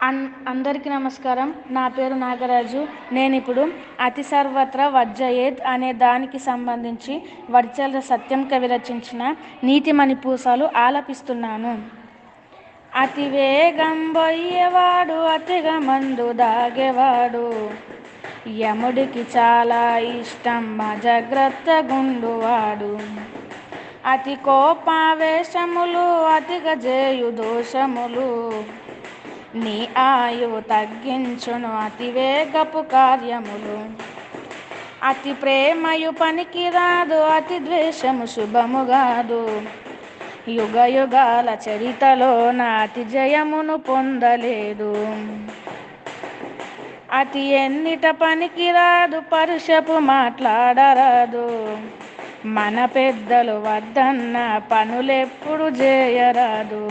అందరికీ నమస్కారం. నా పేరు నాగరాజు. నేను ఇప్పుడు అతి సర్వత్ర వర్జయేత్ అనే దానికి సంబంధించి వడ్చర్ల సత్యం కవి రచించిన నీతిమణి పూసాలు ఆలపిస్తున్నాను. అతి వేగం బొయ్యేవాడు అతిగా మందు దాగేవాడు, యముడికి చాలా ఇష్టం అజాగ్రత్త గుండువాడు. అతి కోపావేశములు అతిగా చేయు దోషములు, నీ ఆయువు తగ్గించును అతివేగపు కార్యములు. అతి ప్రేమయు పనికిరాదు అతి ద్వేషము శుభముగాదు, యుగ యుగాల చరితలో నా అతి జయమును పొందలేదు. అతి ఎన్నిట పనికిరాదు పరుషపు మాట్లాడరాదు, మన పెద్దలు వద్దన్న పనులెప్పుడు చేయరాదు.